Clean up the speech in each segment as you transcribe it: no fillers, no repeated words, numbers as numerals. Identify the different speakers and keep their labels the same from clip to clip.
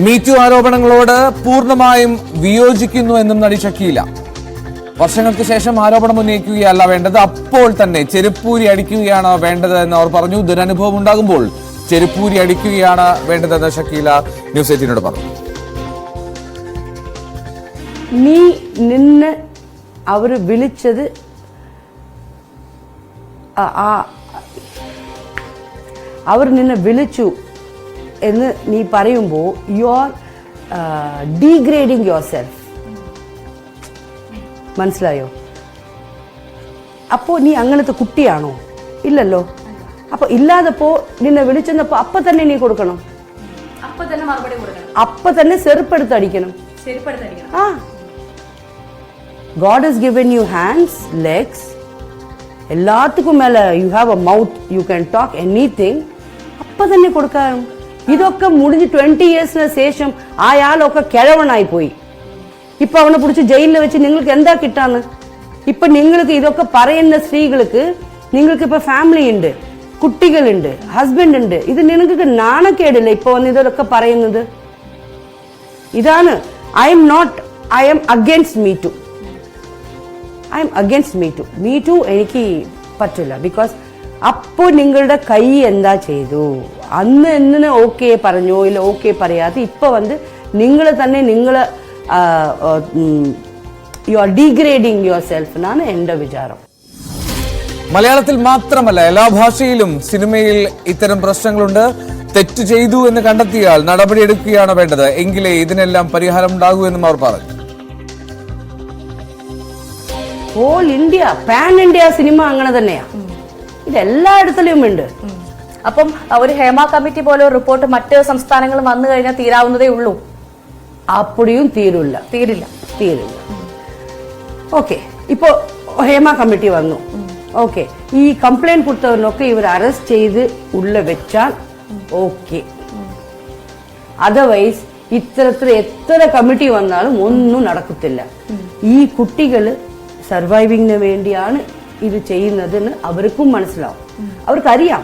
Speaker 1: MeToo ആരോപണങ്ങളോട് പൂർണ്ണമായും വിയോജിക്കുന്നു എന്നും നടി ഷക്കീല. വർഷങ്ങൾക്ക് ശേഷം ആരോപണം ഉന്നയിക്കുകയല്ല വേണ്ടത്, അപ്പോൾ തന്നെ ചെരുപ്പൂരി അടിക്കുകയാണ് വേണ്ടത് എന്ന് അവർ പറഞ്ഞു. ദുരനുഭവം ഉണ്ടാകുമ്പോൾ ചെരുപ്പൂരി അടിക്കുകയാണ് വേണ്ടതെന്ന് ഷക്കീല ന്യൂസ് 18 പറഞ്ഞു.
Speaker 2: നിന്നെ അവര് വിളിച്ചത് അവർ നിന്നെ വിളിച്ചു എന്ന് നീ പറയുമ്പോൾ you are degrading your self. മനസ്സിലായോ? അപ്പോ നീ അങ്ങനത്തെ കുട്ടിയാണോ? ഇല്ലല്ലോ. അപ്പൊ ഇല്ലാതപ്പോ നിന്നെ വിളിച്ചെന്നപ്പോ അപ്പൊ തന്നെ നീ കൊടുക്കണം, അപ്പൊ തന്നെ ചെരുപ്പെടുത്ത് അടിക്കണം. ആ, God has given you hands, legs, എല്ലാത്തിനും മേലെ you have A mouth, you can talk anything. അപ്പൊ തന്നെ കൊടുക്കാറും. ഇതൊക്കെ മുടിഞ്ഞ് 20 yearsന് ശേഷം അയാളൊക്കെ കിഴവനായി പോയി. ഇപ്പൊ അവനെ പിടിച്ച് ജയിലിൽ വെച്ച് നിങ്ങൾക്ക് എന്താ കിട്ടാന്ന്? ഇപ്പൊ നിങ്ങൾക്ക് ഇതൊക്കെ പറയുന്ന സ്ത്രീകൾക്ക് നിങ്ങൾക്ക് ഇപ്പൊ ഫാമിലി ഉണ്ട്, കുട്ടികളുണ്ട്, ഹസ്ബൻഡ് ഉണ്ട്. ഇത് നിങ്ങൾക്ക് നാണക്കേടില്ല ഇപ്പൊ വന്ന് ഇതൊക്കെ പറയുന്നത്? ഇതാണ് I am against me too. Me too എനിക്ക് പറ്റില്ല. ബിക്കോസ് അപ്പോൾ നിങ്ങളുടെ കൈ എന്താ ചെയ്തു? അന്ന് എന്തിനു ഓക്കെ പറഞ്ഞോ ഇല്ല ഓക്കെ പറയാതെ ഇപ്പൊ വന്ന് നിങ്ങൾ തന്നെ you are degrading your self എന്നാണ് എന്റെ വിചാരം.
Speaker 1: മലയാളത്തിൽ മാത്രമല്ല എല്ലാ ഭാഷയിലും സിനിമയിൽ ഇത്തരം പ്രശ്നങ്ങളുണ്ട്. തെറ്റ് ചെയ്തു എന്ന് കണ്ടെത്തിയാൽ നടപടിയെടുക്കുകയാണ് വേണ്ടത്, എങ്കിലേ ഇതിനെല്ലാം പരിഹാരം ഉണ്ടാകൂ എന്നും അവർ പറഞ്ഞു.
Speaker 2: All India, pan India cinema അങ്ങനെ തന്നെയാ. ഇത് എല്ലായിടത്തിലും ഉണ്ട്.
Speaker 3: അപ്പം ഒരു ഹേമ കമ്മിറ്റി പോലെ ഒരു റിപ്പോർട്ട് മറ്റ് സംസ്ഥാനങ്ങൾ വന്നു കഴിഞ്ഞാൽ തീരാവുന്നതേ ഉള്ളൂ.
Speaker 2: അപ്പടിയും തീരില്ല. ഓക്കെ, ഇപ്പോ ഹേമ കമ്മിറ്റി വന്നു. ഓക്കെ, ഈ കംപ്ലൈന്റ് കൊടുത്തവരിനൊക്കെ ഇവർ അറസ്റ്റ് ചെയ്ത് ഉള്ള വെച്ചാൽ ഓക്കെ. അതർവൈസ് ഇത്തരത്തിൽ എത്ര കമ്മിറ്റി വന്നാലും ഒന്നും നടക്കത്തില്ല. ഈ കുട്ടികള് സർവൈവിങ്ങിന് വേണ്ടിയാണ് ഇത് ചെയ്യുന്നതെന്ന് അവർക്കും മനസ്സിലാവും, അവർക്കറിയാം.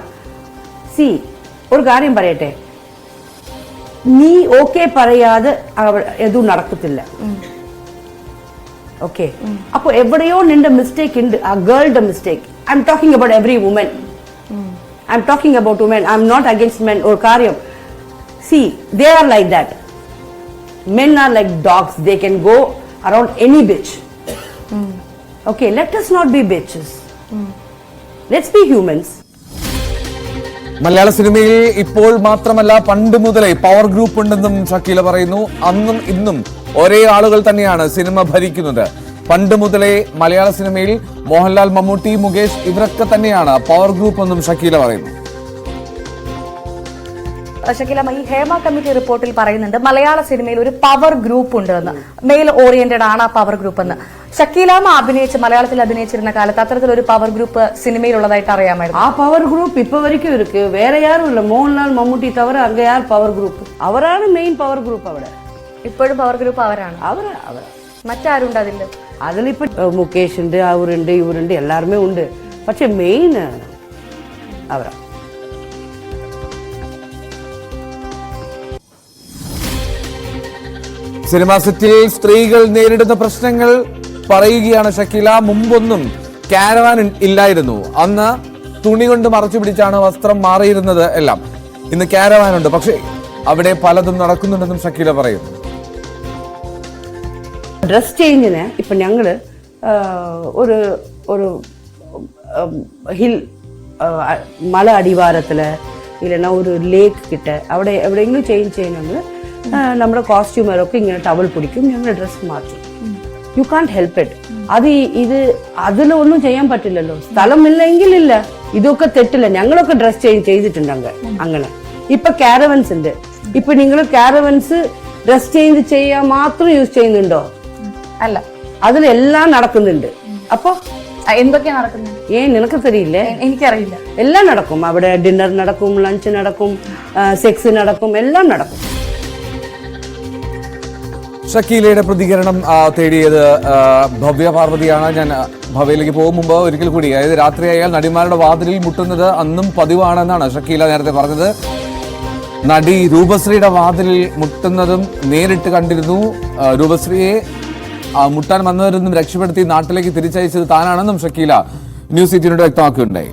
Speaker 2: ഒരു കാര്യം പറയട്ടെ, നീ ഓക്കെ പറയാതെ എതും നടക്കത്തില്ല. ഓക്കെ, അപ്പൊ എവിടെയോ നിന്റെ മിസ്റ്റേക്ക് ഉണ്ട്, ആ ഗേളുടെ mistake. I am talking about every woman. I am talking about woman. I am not against men. ഒരു കാര്യം, they are like that. Men are like dogs. They can go around any bitch. Okay, let us not be bitches. Let's be humans.
Speaker 1: മലയാള സിനിമയിൽ ഇപ്പോൾ മാത്രമല്ല പണ്ട് മുതലേ power group ഉണ്ടെന്നും ഷക്കീല പറയുന്നു. അന്നും ഇന്നും ഒരേ ആളുകൾ തന്നെയാണ് സിനിമ ഭരിക്കുന്നത്. പണ്ട് മുതലേ മലയാള സിനിമയിൽ മോഹൻലാൽ, മമ്മൂട്ടി, മുകേഷ് ഇവരൊക്കെ തന്നെയാണ് പവർ ഗ്രൂപ്പ് എന്നും ഷക്കീല പറയുന്നു.
Speaker 3: ഷക്കീല, ഈ ഹേമ കമ്മിറ്റി റിപ്പോർട്ടിൽ പറയുന്നുണ്ട് മലയാള സിനിമയിൽ ഒരു പവർ ഗ്രൂപ്പ് ഉണ്ട് എന്ന്. മെയിൽ ഓറിയന്റഡ് ആണ് ആ പവർ ഗ്രൂപ്പ് എന്ന്. ഷക്കീലാമ്മ മലയാളത്തിൽ അഭിനയിച്ചിരുന്ന കാലത്ത് അത്തരത്തിലൊരു പവർ ഗ്രൂപ്പ് സിനിമയിലുള്ളതായിട്ട് അറിയാമായിരുന്നു.
Speaker 2: ആ പവർ ഗ്രൂപ്പ് ഇപ്പൊ വരയ്ക്കും ഇருக்கு. വേറെ യാരും ഇല്ല. മോഹൻലാൽ, മമ്മൂട്ടി തവറ അങ്ങ യാർ പവർ ഗ്രൂപ്പ്? അവരാണ് മെയിൻ പവർ ഗ്രൂപ്പ്. അവിടെ
Speaker 3: ഇപ്പോഴും പവർ ഗ്രൂപ്പ് അവരാണ്. മറ്റാരുണ്ട് അതിൽ?
Speaker 2: അതിലിപ്പോ മുകേഷ് ഉണ്ട്, അവരുണ്ട്, ഇവരുണ്ട്, എല്ലാരുമേ ഉണ്ട്. പക്ഷെ മെയിൻ അവരാ.
Speaker 1: സിനിമാ സെറ്റിൽ സ്ത്രീകൾ നേരിടുന്ന പ്രശ്നങ്ങൾ പറയുകയാണ് ഷക്കീല. മുമ്പൊന്നും കാരവാൻ ഇല്ലായിരുന്നു. അന്ന് തുണി കൊണ്ട് മറച്ചു പിടിച്ചാണ് വസ്ത്രം മാറിയിരുന്നത് എല്ലാം. ഇന്ന് കാരവാൻ ഉണ്ട്, പക്ഷേ അവിടെ പലതും നടക്കുന്നുണ്ടെന്നും ഷക്കീല പറയുന്നു.
Speaker 2: ഡ്രസ് ചേഞ്ചിന് ഇപ്പൊ ഞങ്ങള് ഒരു ഹിൽ മല അടിവാരത്തില് ഇല്ലെന്നാ ഒരു ലേക്ക് കിട്ട അവിടെ എവിടെയെങ്കിലും ചേഞ്ച് ചെയ്യണമെങ്കിൽ നമ്മുടെ കോസ്റ്റ്യൂമറൊക്കെ ഇങ്ങനെ ടവൽ പിടിക്കും, ഞങ്ങൾ ഡ്രസ് മാറ്റും. U can't help it. അതിലൊന്നും ചെയ്യാൻ പറ്റില്ലല്ലോ. സ്ഥലമില്ലെങ്കിൽ ഇല്ല. ഇതൊക്കെ തെറ്റില്ല. ഞങ്ങളൊക്കെ ഡ്രസ് ചേഞ്ച് ചെയ്തിട്ടുണ്ട് അങ്ങനെ. ഇപ്പൊ കാരവൻസ് ഉണ്ട്. ഇപ്പൊ നിങ്ങൾ കാരവൻസ് ഡ്രസ് ചേഞ്ച് ചെയ്യാൻ മാത്രം യൂസ് ചെയ്യുന്നുണ്ടോ?
Speaker 3: അല്ല,
Speaker 2: അതിലെല്ലാം നടക്കുന്നുണ്ട്. അപ്പൊ
Speaker 3: എന്തൊക്കെയാ നടക്കുന്നത്?
Speaker 2: നിനക്ക് തരില്ലേ?
Speaker 3: എനിക്കറിയില്ല.
Speaker 2: എല്ലാം നടക്കും അവിടെ. ഡിന്നർ നടക്കും, ലഞ്ച് നടക്കും, സെക്സ് നടക്കും, എല്ലാം നടക്കും.
Speaker 1: ഷക്കീലയുടെ പ്രതികരണം തേടിയത് ഭവ്യ പാർവതിയാണ്. ഞാൻ ഭവ്യയിലേക്ക് പോകും മുമ്പ് ഒരിക്കൽ കൂടി, അതായത് രാത്രിയായാൽ നടിമാരുടെ വാതിലിൽ മുട്ടുന്നത് അന്നും പതിവാണെന്നാണ് ഷക്കീല നേരത്തെ പറഞ്ഞത്. നടി രൂപശ്രീയുടെ വാതിലിൽ മുട്ടുന്നതും നേരിട്ട് കണ്ടിരുന്നു. രൂപശ്രീയെ മുട്ടാൻ വന്നവരിൽ നിന്നും രക്ഷപ്പെടുത്തി നാട്ടിലേക്ക് തിരിച്ചയച്ചത് താനാണെന്നും ഷക്കീല ന്യൂസ് 18 വ്യക്തമാക്കുകയുണ്ടായി.